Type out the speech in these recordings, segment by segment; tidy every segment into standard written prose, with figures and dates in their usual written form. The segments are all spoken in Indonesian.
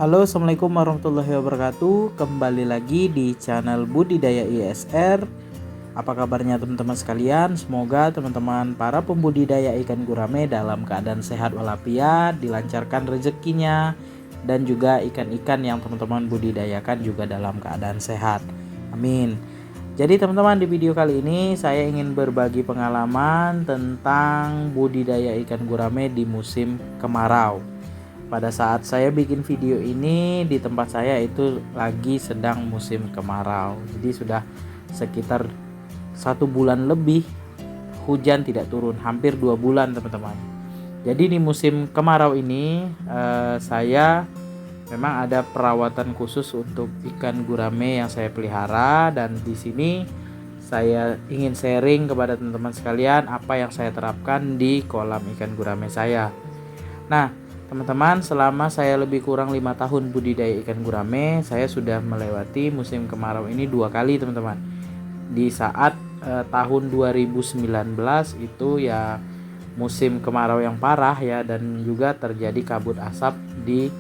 Halo, assalamualaikum warahmatullahi wabarakatuh. Kembali lagi di channel Budidaya ISR. Apa kabarnya teman-teman sekalian? Semoga teman-teman para pembudidaya ikan gurame dalam keadaan sehat walafiat, dilancarkan rezekinya, dan juga ikan-ikan yang teman-teman budidayakan juga dalam keadaan sehat. Amin. Jadi teman-teman, di video kali ini saya ingin berbagi pengalaman tentang budidaya ikan gurame di musim kemarau. Pada saat saya bikin video ini, di tempat saya itu lagi sedang musim kemarau. Jadi sudah sekitar 1 bulan lebih hujan tidak turun, hampir 2 bulan teman-teman. Jadi di musim kemarau ini saya memang ada perawatan khusus untuk ikan gurame yang saya pelihara, dan di sini saya ingin sharing kepada teman-teman sekalian apa yang saya terapkan di kolam ikan gurame saya. Nah, teman-teman, selama saya lebih kurang 5 tahun budidaya ikan gurame, saya sudah melewati musim kemarau ini 2 kali teman-teman. Di saat tahun 2019 itu ya musim kemarau yang parah ya, dan juga terjadi kabut asap di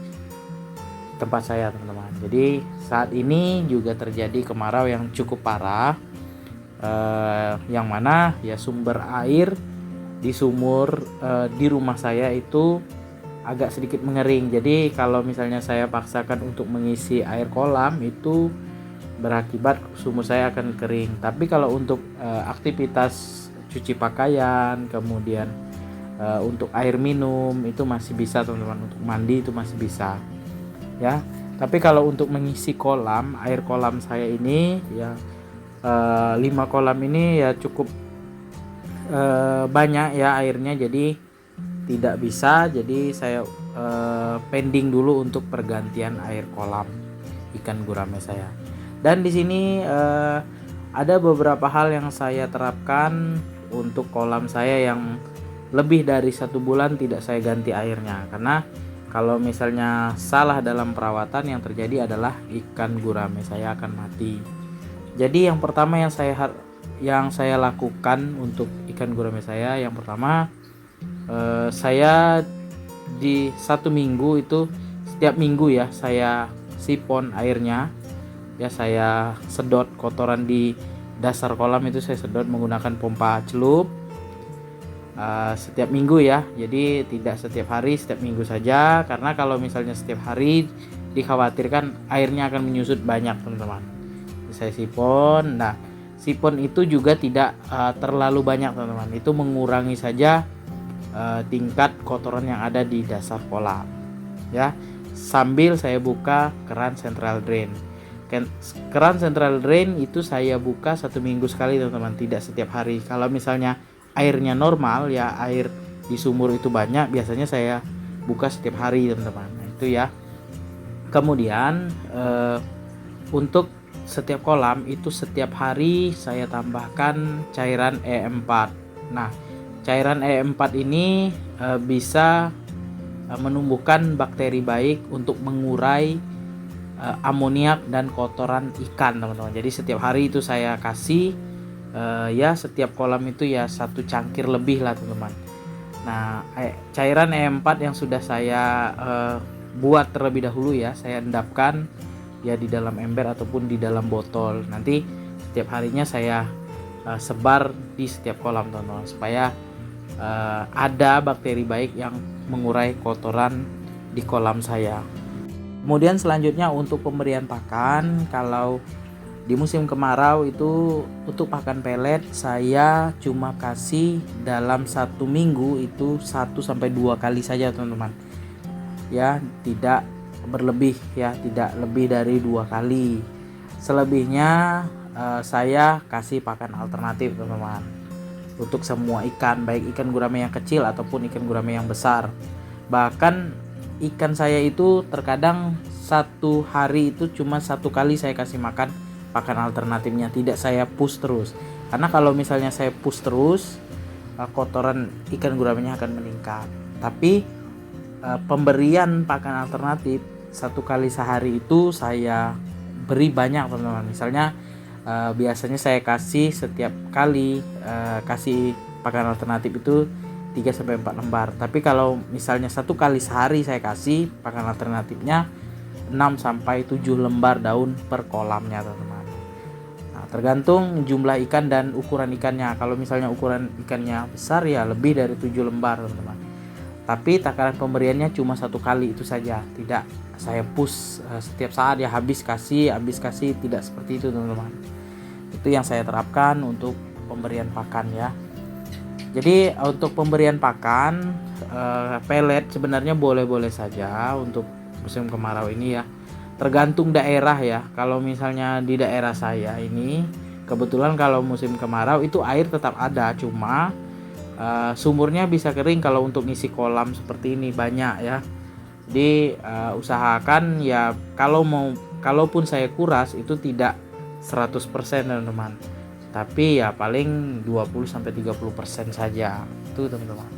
tempat saya teman-teman. Jadi saat ini juga terjadi kemarau yang cukup parah, yang mana ya sumber air di sumur di rumah saya itu agak sedikit mengering. Jadi kalau misalnya saya paksakan untuk mengisi air kolam, itu berakibat sumur saya akan kering. Tapi kalau untuk aktivitas cuci pakaian, kemudian untuk air minum itu masih bisa teman-teman. Untuk mandi itu masih bisa ya. Tapi kalau untuk mengisi kolam, air kolam saya ini ya 5 kolam ini ya cukup banyak ya airnya, jadi tidak bisa. Jadi saya pending dulu untuk pergantian air kolam ikan gurame saya. Dan di sini ada beberapa hal yang saya terapkan untuk kolam saya yang lebih dari 1 bulan tidak saya ganti airnya, karena kalau misalnya salah dalam perawatan, yang terjadi adalah ikan gurame saya akan mati. Jadi yang pertama yang saya lakukan untuk ikan gurame saya, yang pertama saya di 1 minggu itu setiap minggu ya saya sipon airnya ya, saya sedot kotoran di dasar kolam itu, saya sedot menggunakan pompa celup setiap minggu ya. Jadi tidak setiap hari, setiap minggu saja, karena kalau misalnya setiap hari dikhawatirkan airnya akan menyusut banyak teman-teman. Saya sipon. Nah, sipon itu juga tidak terlalu banyak teman-teman, itu mengurangi saja tingkat kotoran yang ada di dasar kolam ya, sambil saya buka keran central drain. Keran central drain itu saya buka 1 minggu sekali teman-teman, tidak setiap hari. Kalau misalnya airnya normal ya, air di sumur itu banyak, biasanya saya buka setiap hari teman-teman. Nah, itu ya. Kemudian untuk setiap kolam itu setiap hari saya tambahkan cairan E4. Nah, cairan E4 ini bisa menumbuhkan bakteri baik untuk mengurai amoniak dan kotoran ikan teman-teman. Jadi setiap hari itu saya kasih ya, setiap kolam itu ya 1 cangkir lebih lah teman-teman. Nah, cairan E4 yang sudah saya buat terlebih dahulu ya, saya endapkan ya di dalam ember ataupun di dalam botol. Nanti setiap harinya saya sebar di setiap kolam teman-teman, supaya ada bakteri baik yang mengurai kotoran di kolam saya. Kemudian selanjutnya untuk pemberian pakan, kalau di musim kemarau itu untuk pakan pelet saya cuma kasih dalam 1 minggu itu 1-2 kali saja teman-teman ya, tidak berlebih ya, tidak lebih dari 2 kali. Selebihnya saya kasih pakan alternatif teman-teman untuk semua ikan, baik ikan gurame yang kecil ataupun ikan gurame yang besar. Bahkan ikan saya itu terkadang 1 hari itu cuma 1 kali saya kasih makan pakan alternatifnya, tidak saya push terus. Karena kalau misalnya saya push terus, kotoran ikan guramenya akan meningkat. Tapi pemberian pakan alternatif 1 kali sehari itu saya beri banyak teman-teman. Misalnya biasanya saya kasih setiap kali kasih pakan alternatif itu 3-4 lembar. Tapi kalau misalnya 1 kali sehari saya kasih pakan alternatifnya 6 sampai 7 lembar daun per kolamnya teman-teman. Nah, tergantung jumlah ikan dan ukuran ikannya. Kalau misalnya ukuran ikannya besar ya lebih dari 7 lembar teman-teman. Tapi takaran pemberiannya cuma 1 kali itu saja, tidak saya push setiap saat ya habis kasih, tidak seperti itu teman-teman. Itu yang saya terapkan untuk pemberian pakan ya. Jadi untuk pemberian pakan pelet sebenarnya boleh-boleh saja untuk musim kemarau ini ya. Tergantung daerah ya. Kalau misalnya di daerah saya ini kebetulan kalau musim kemarau itu air tetap ada, cuma sumurnya bisa kering kalau untuk ngisi kolam seperti ini banyak ya. Jadi usahakan ya kalaupun saya kuras itu tidak 100% teman-teman. Tapi ya paling 20 sampai 30% saja. Itu teman-teman.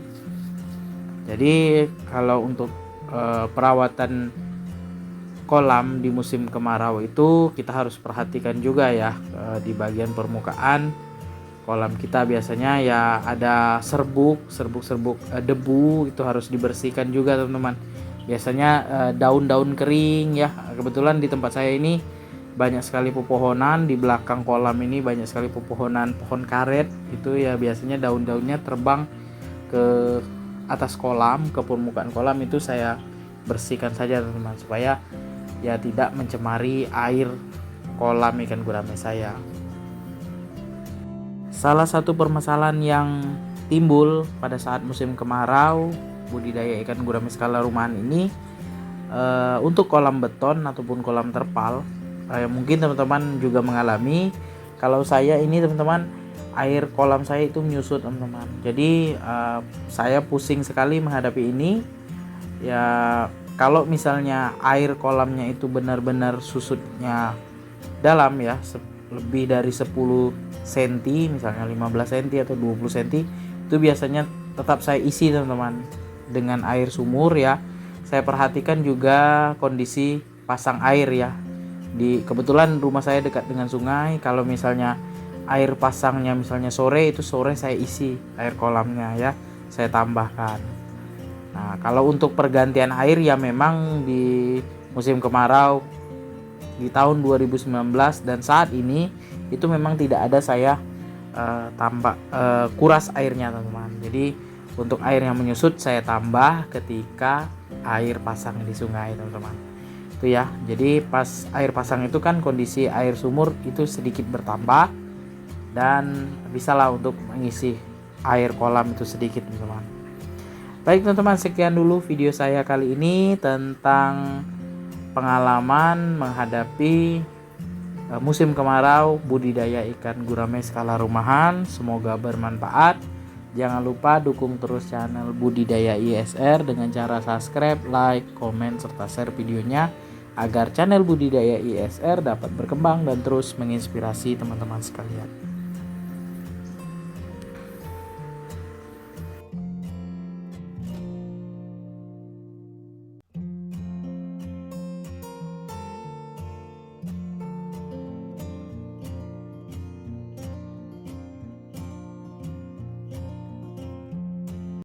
Jadi kalau untuk perawatan kolam di musim kemarau itu kita harus perhatikan juga ya di bagian permukaan kolam kita biasanya ya ada serbuk debu itu harus dibersihkan juga teman-teman. Biasanya daun-daun kering ya. Kebetulan di tempat saya ini banyak sekali pepohonan, di belakang kolam ini banyak sekali pepohonan pohon karet. Itu ya biasanya daun-daunnya terbang ke atas kolam, ke permukaan kolam, itu saya bersihkan saja teman-teman supaya ya tidak mencemari air kolam ikan gurame saya. Salah satu permasalahan yang timbul pada saat musim kemarau budidaya ikan gurame skala rumahan ini untuk kolam beton ataupun kolam terpal mungkin teman-teman juga mengalami. Kalau saya ini teman-teman air kolam saya itu menyusut teman-teman, jadi saya pusing sekali menghadapi ini ya. Kalau misalnya air kolamnya itu benar-benar susutnya dalam ya, lebih dari 10 cm misalnya 15 cm atau 20 cm, itu biasanya tetap saya isi teman-teman dengan air sumur ya. Saya perhatikan juga kondisi pasang air ya. Kebetulan rumah saya dekat dengan sungai. Kalau misalnya air pasangnya misalnya sore, itu sore saya isi air kolamnya ya, saya tambahkan. Nah, kalau untuk pergantian air ya memang di musim kemarau di tahun 2019 dan saat ini itu memang tidak ada saya kuras airnya teman-teman. Jadi untuk air yang menyusut saya tambah ketika air pasang di sungai teman-teman. Itu ya. Jadi pas air pasang itu kan kondisi air sumur itu sedikit bertambah dan bisalah untuk mengisi air kolam itu sedikit teman-teman. Baik teman-teman, sekian dulu video saya kali ini tentang pengalaman menghadapi musim kemarau budidaya ikan gurame skala rumahan. Semoga bermanfaat. Jangan lupa dukung terus channel Budidaya ISR dengan cara subscribe, like, komen, serta share videonya agar channel Budidaya ISR dapat berkembang dan terus menginspirasi teman-teman sekalian.